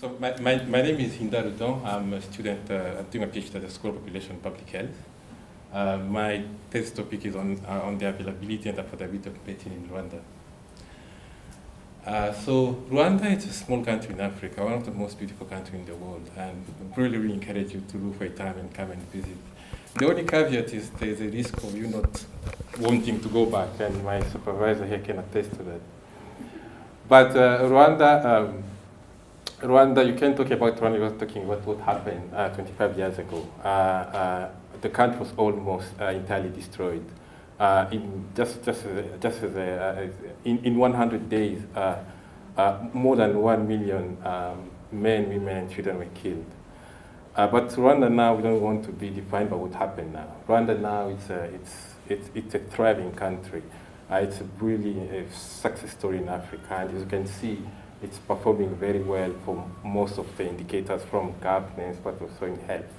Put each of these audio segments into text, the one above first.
So my name is Hinda Ruton. I'm a student doing a PhD at the School of Population and Public Health. My test topic is on the availability and affordability of medicine in Rwanda. So Rwanda is a small country in Africa, one of the most beautiful countries in the world, and I really encourage you to look for a time and come and visit. The only caveat is there's a risk of you not wanting to go back, and my supervisor here can attest to that. But Rwanda, you can talk about Rwanda without talking about what happened 25 years ago. The country was almost entirely destroyed. In 100 days, more than 1 million men, women, and children were killed. But Rwanda now, we don't want to be defined by what happened now. Rwanda now, it's a thriving country. It's really a success story in Africa, and as you can see, it's performing very well for most of the indicators from governance, but also in health.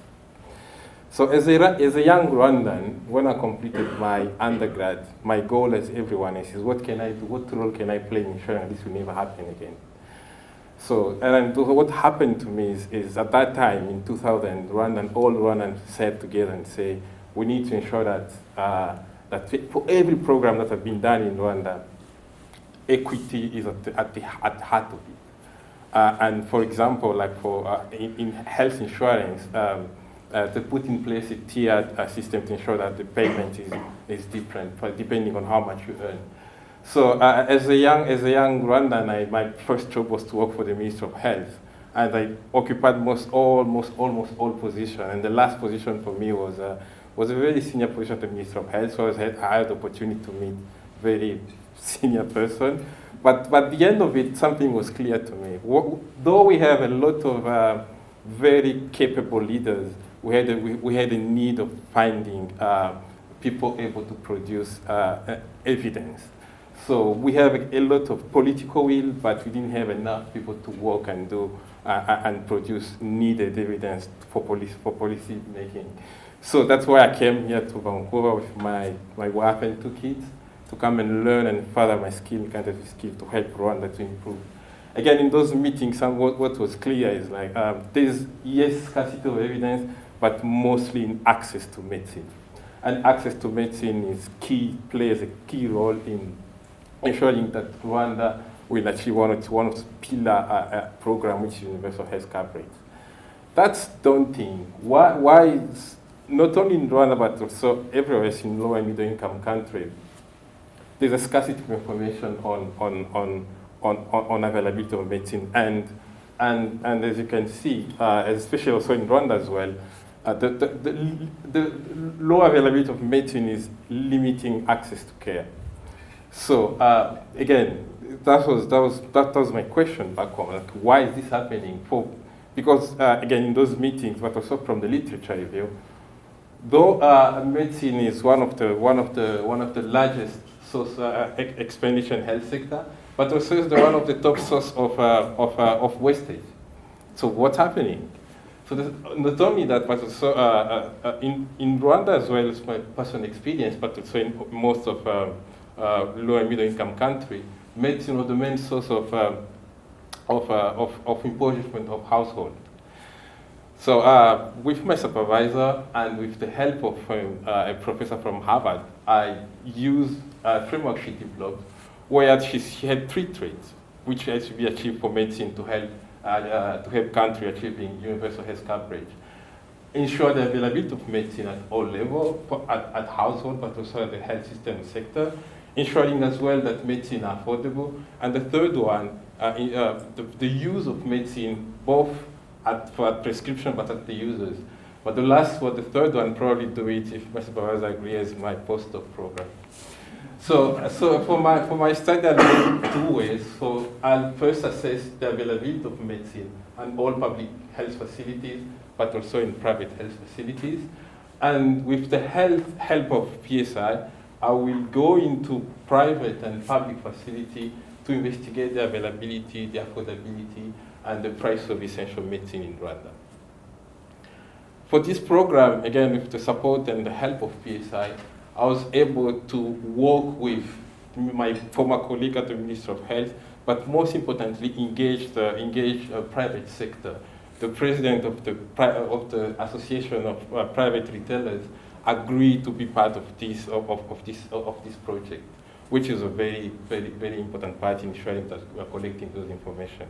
So as a young Rwandan, when I completed my undergrad, my goal, as everyone else, is what can I do? What role can I play in ensuring this will never happen again? So, and what happened to me is at that time, in 2000, all Rwandans sat together and say, we need to ensure that, that for every program that has been done in Rwanda, equity is at the heart of it. And for example, like in health insurance, to put in place a tiered system to ensure that the payment is different depending on how much you earn. So as a young Rwandan, my first job was to work for the Ministry of Health, and I occupied almost all positions. And the last position for me was a very senior position at the Ministry of Health. So I had the opportunity to meet very senior person. But at the end of it, something was clear to me. Though we have a lot of very capable leaders, we had a need of finding people able to produce evidence. So we have a lot of political will, but we didn't have enough people to work and do and produce needed evidence for policy making. So that's why I came here to Vancouver with my wife and 2 kids to come and learn and further my skill to help Rwanda to improve. Again, in those meetings, what was clear is like there's scarcity of evidence, but mostly in access to medicine. And access to medicine plays a key role in ensuring that Rwanda will achieve one of the pillar program, which is universal health coverage. That's daunting. Why is, not only in Rwanda, but also everywhere else in low and middle income countries, there's a scarcity of information on availability of medicine. And as you can see, especially also in Rwanda as well, the low availability of medicine is limiting access to care. So again, that was my question back home. Like, why is this happening? Because again, in those meetings, but also from the literature review, though medicine is one of the largest source expenditure in health sector, but also is one of the top source of wastage. So what's happening? So not only that, but also in Rwanda as well as my personal experience, but also in most of low and middle income countries, medicine was the main source of impoverishment of household. So with my supervisor and with the help of a professor from Harvard, I used a framework she developed where she had 3 traits which had to be achieved for medicine to help country achieving universal health coverage. Ensure the availability of medicine at all levels, at household, but also at the health system sector. Ensuring as well that medicine are affordable. And the third one, the use of medicine both for prescription, but at the users. But the third one, probably do it if my supervisor agrees in my postdoc program. So for my study, I'll do 2 ways. So I'll first assess the availability of medicine in all public health facilities, but also in private health facilities. And with the help of PSI, I will go into private and public facility to investigate the availability, the affordability, and the price of essential medicine in Rwanda. For this program, again, with the support and the help of PSI, I was able to work with my former colleague at the Ministry of Health but most importantly, engage private sector. The president of the Association of Private Retailers agreed to be part of this project, which is a very, very, very important part in ensuring that we are collecting those information.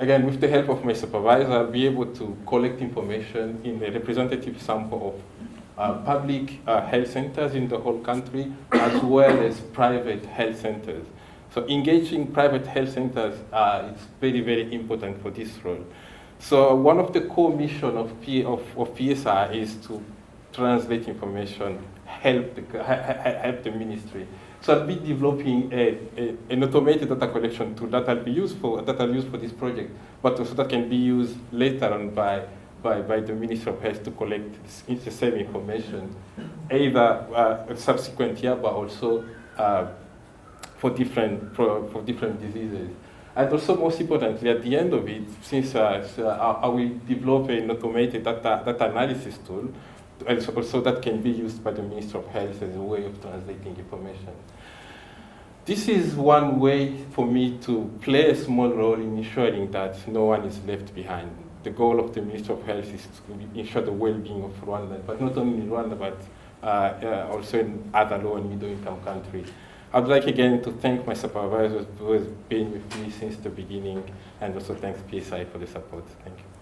Again, with the help of my supervisor, I'll be able to collect information in a representative sample of public health centers in the whole country, as well as private health centers. So engaging private health centers is very, very important for this role. So one of the core missions of PSI is to translate information, help the ministry. So I'll be developing an automated data collection tool that will be used for this project, but also that can be used later on by the Ministry of Health to collect the same information, either subsequent year, but also for different diseases. And also, most importantly, at the end of it, since I will develop an automated data analysis tool, also that can be used by the Ministry of Health as a way of translating information. This is one way for me to play a small role in ensuring that no one is left behind. The goal of the Ministry of Health is to ensure the well-being of Rwanda, but not only in Rwanda, but also in other low and middle-income countries. I'd like again to thank my supervisors who has been with me since the beginning, and also thanks PSI for the support. Thank you.